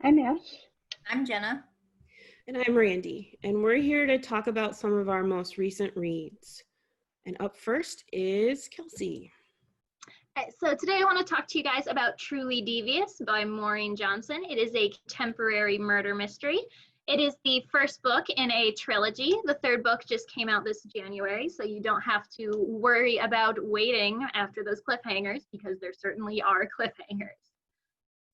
I'm Ash. I'm Jenna. And I'm Randy, and we're here to talk about some of our most recent reads. And up first is Kelsey. So today I want to talk to you guys about Truly Devious by Maureen Johnson. It is a contemporary murder mystery. It is the first book in a trilogy. The third book just came out this January, so you don't have to worry about waiting after those cliffhangers, because there certainly are cliffhangers.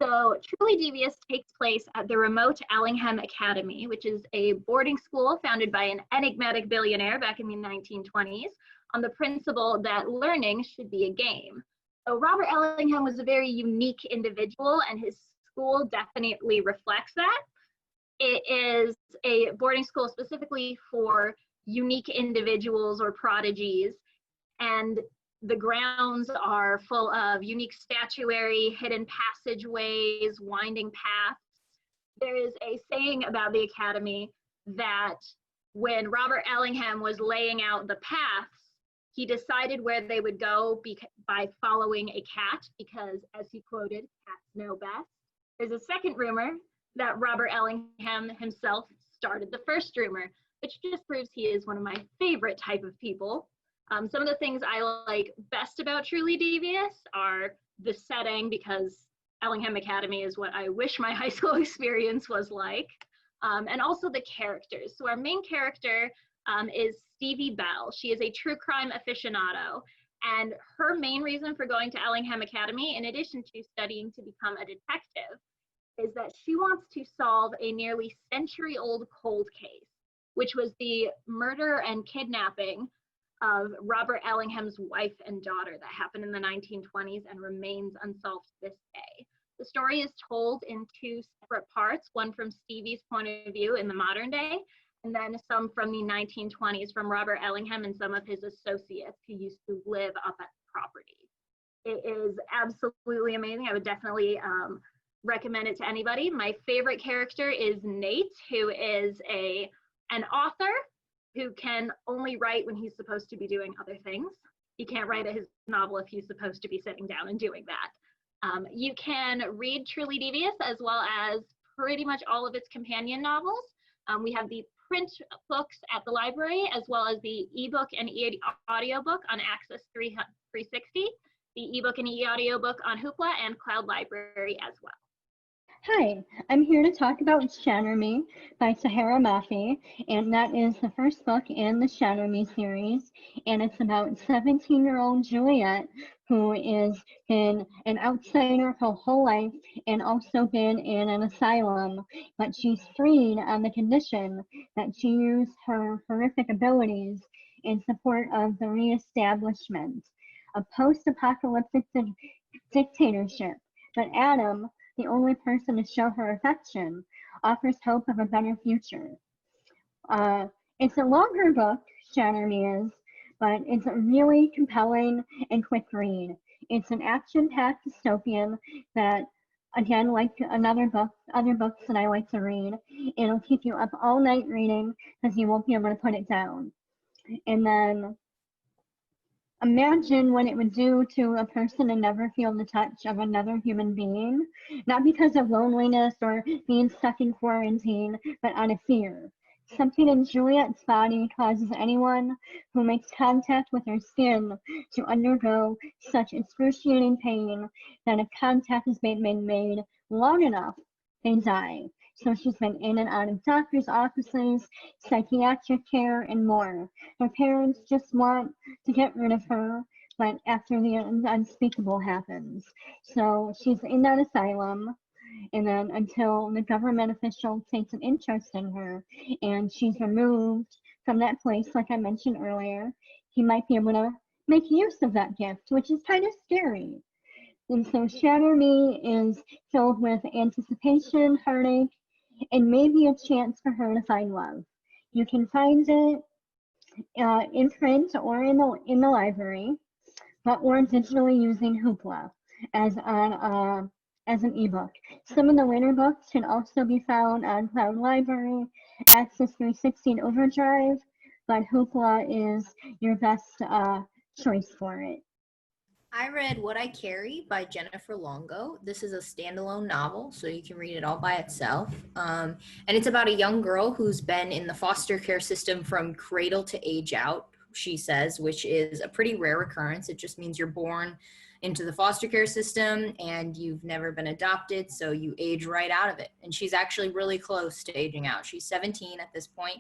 So Truly Devious takes place at the remote Allingham Academy, which is a boarding school founded by an enigmatic billionaire back in the 1920s on the principle that learning should be a game. So Robert Allingham was a very unique individual, and his school definitely reflects that. It is a boarding school specifically for unique individuals or prodigies, and the grounds are full of unique statuary, hidden passageways, winding paths. There is a saying about the academy that when Robert Allingham was laying out the paths, he decided where they would go by following a cat, because, as he quoted, cats know best. There's a second rumor that Robert Allingham himself started the first rumor, which just proves he is one of my favorite type of people. Some of the things I like best about Truly Devious are the setting, because Allingham Academy is what I wish my high school experience was like, and also the characters. So our main character is Stevie Bell. She is a true crime aficionado, and her main reason for going to Allingham Academy, in addition to studying to become a detective, is that she wants to solve a nearly century-old cold case, which was the murder and kidnapping of Robert Allingham's wife and daughter that happened in the 1920s and remains unsolved to this day. The story is told in two separate parts, one from Stevie's point of view in the modern day, and then some from the 1920s from Robert Allingham and some of his associates who used to live up at the property. It is absolutely amazing. I would definitely recommend it to anybody. My favorite character is Nate, who is an author who can only write when he's supposed to be doing other things. He can't write his novel if he's supposed to be sitting down and doing that. You can read Truly Devious as well as pretty much all of its companion novels. We have the print books at the library, as well as the ebook and e-audiobook on Access 360, the ebook and e-audiobook on Hoopla and Cloud Library as well. Hi, I'm here to talk about Shatter Me by Sahara Mafi, and that is the first book in the Shatter Me series, and it's about 17-year-old Juliet, who is an outsider her whole life and also been in an asylum, but she's freed on the condition that she use her horrific abilities in support of the reestablishment, a post-apocalyptic dictatorship. But Adam, the only person to show her affection, offers hope of a better future. It's a longer book, Shatter Me is, but it's a really compelling and quick read. It's an action-packed dystopian that, again, like other books that I like to read, it'll keep you up all night reading because you won't be able to put it down. And then imagine what it would do to a person to never feel the touch of another human being, not because of loneliness or being stuck in quarantine, but out of fear. Something in Juliet's body causes anyone who makes contact with her skin to undergo such excruciating pain that if contact has been made long enough, they die. So she's been in and out of doctor's offices, psychiatric care, and more. Her parents just want to get rid of her, but after the unspeakable happens. So she's in that asylum, and then until the government official takes an interest in her, and she's removed from that place, like I mentioned earlier, he might be able to make use of that gift, which is kind of scary. And so Shatter Me is filled with anticipation, heartache, and maybe a chance for her to find love. You can find it in print or in the library, or digitally using Hoopla as an ebook. Some of the later books can also be found on Cloud Library, Access 360, and Overdrive, but Hoopla is your best choice for it. I read What I Carry by Jennifer Longo. This is a standalone novel, so you can read it all by itself. And it's about a young girl who's been in the foster care system from cradle to age out, she says, which is a pretty rare occurrence. It just means you're born into the foster care system and you've never been adopted, so you age right out of it. And she's actually really close to aging out. She's 17 at this point.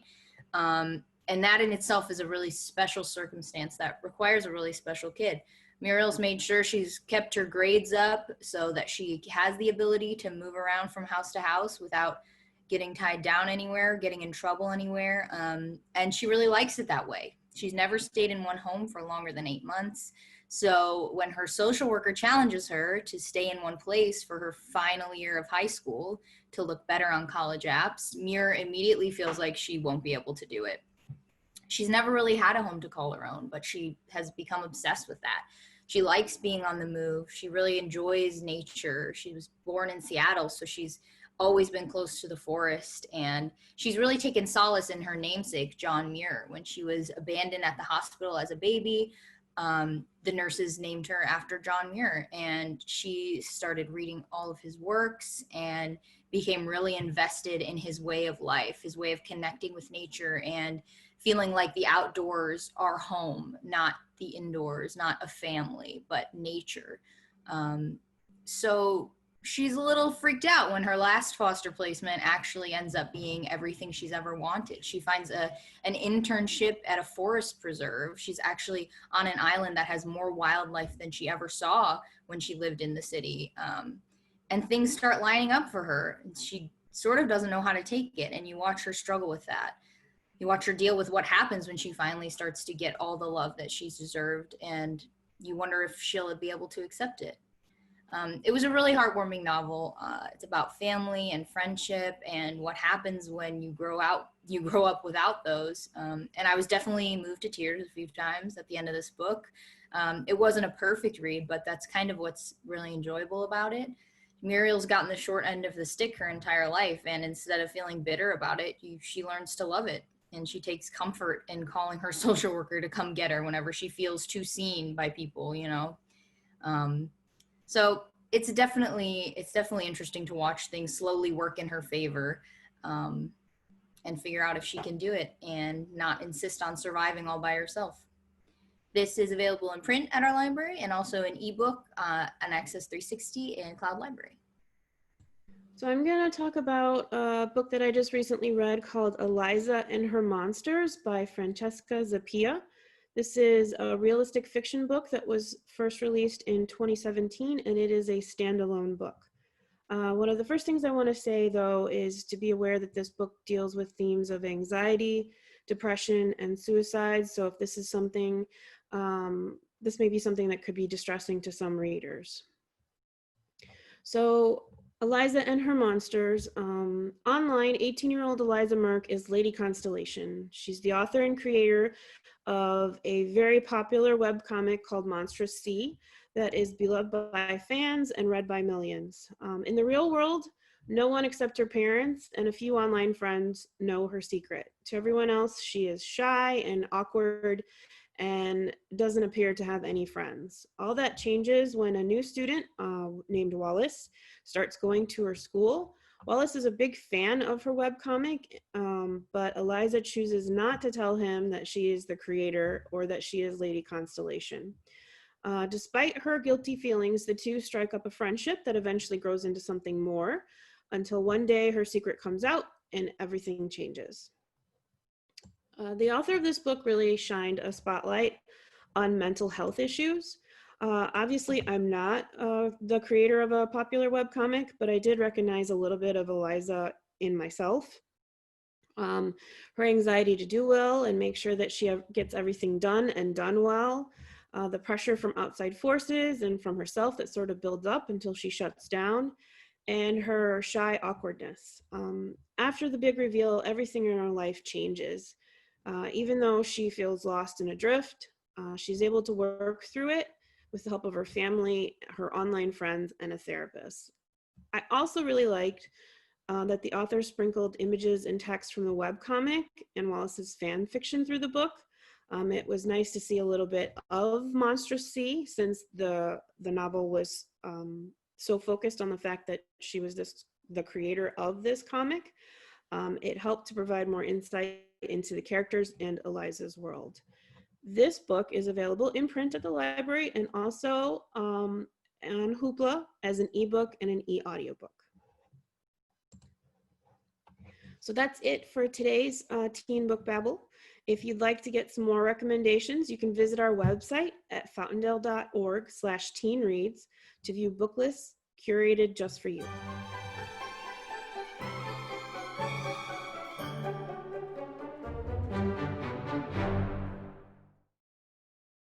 And that in itself is a really special circumstance that requires a really special kid. Muriel's made sure she's kept her grades up so that she has the ability to move around from house to house without getting tied down anywhere, getting in trouble anywhere. And she really likes it that way. She's never stayed in one home for longer than 8 months. So when her social worker challenges her to stay in one place for her final year of high school to look better on college apps, Muir immediately feels like she won't be able to do it. She's never really had a home to call her own, but she has become obsessed with that. She likes being on the move. She really enjoys nature. She was born in Seattle, so she's always been close to the forest. And she's really taken solace in her namesake, John Muir. When she was abandoned at the hospital as a baby, the nurses named her after John Muir. And she started reading all of his works and became really invested in his way of life, his way of connecting with nature and feeling like the outdoors are home, not the indoors, not a family, but nature. So she's a little freaked out when her last foster placement actually ends up being everything she's ever wanted. She finds an internship at a forest preserve. She's actually on an island that has more wildlife than she ever saw when she lived in the city. And things start lining up for her. She sort of doesn't know how to take it, and you watch her struggle with that. You watch her deal with what happens when she finally starts to get all the love that she's deserved, and you wonder if she'll be able to accept it. It was a really heartwarming novel. It's about family and friendship and what happens when you grow up without those. And I was definitely moved to tears a few times at the end of this book. It wasn't a perfect read, but that's kind of what's really enjoyable about it. Muriel's gotten the short end of the stick her entire life, and instead of feeling bitter about it, she learns to love it. And she takes comfort in calling her social worker to come get her whenever she feels too seen by people, you know. So it's definitely interesting to watch things slowly work in her favor, and figure out if she can do it and not insist on surviving all by herself. This is available in print at our library and also in ebook on Access 360 and Cloud Library. So I'm going to talk about a book that I just recently read called Eliza and Her Monsters by Francesca Zappia. This is a realistic fiction book that was first released in 2017, and it is a standalone book. One of the first things I want to say, though, is to be aware that this book deals with themes of anxiety, depression, and suicide. So if this is something, this may be something that could be distressing to some readers. So Eliza and Her Monsters. Online, 18-year-old Eliza Merck is Lady Constellation. She's the author and creator of a very popular webcomic called Monstrous Sea that is beloved by fans and read by millions. In the real world, no one except her parents and a few online friends know her secret. To everyone else, she is shy and awkward and doesn't appear to have any friends. All that changes when a new student named Wallace starts going to her school. Wallace is a big fan of her webcomic, but Eliza chooses not to tell him that she is the creator or that she is Lady Constellation. Despite her guilty feelings, the two strike up a friendship that eventually grows into something more until one day her secret comes out and everything changes. The author of this book really shined a spotlight on mental health issues. Obviously, I'm not the creator of a popular webcomic, but I did recognize a little bit of Eliza in myself. Her anxiety to do well and make sure that she gets everything done and done well. The pressure from outside forces and from herself that sort of builds up until she shuts down, and her shy awkwardness. After the big reveal, everything in her life changes. Even though she feels lost and adrift, she's able to work through it with the help of her family, her online friends, and a therapist. I also really liked that the author sprinkled images and text from the webcomic and Wallace's fan fiction through the book. It was nice to see a little bit of Monstrous C, since the novel was so focused on the fact that she was the creator of this comic. It helped to provide more insight into the characters and Eliza's world. This book is available in print at the library and also on Hoopla as an ebook and an e-audiobook. So that's it for today's Teen Book Babble. If you'd like to get some more recommendations, you can visit our website at fountaindale.org/teenreads to view book lists curated just for you.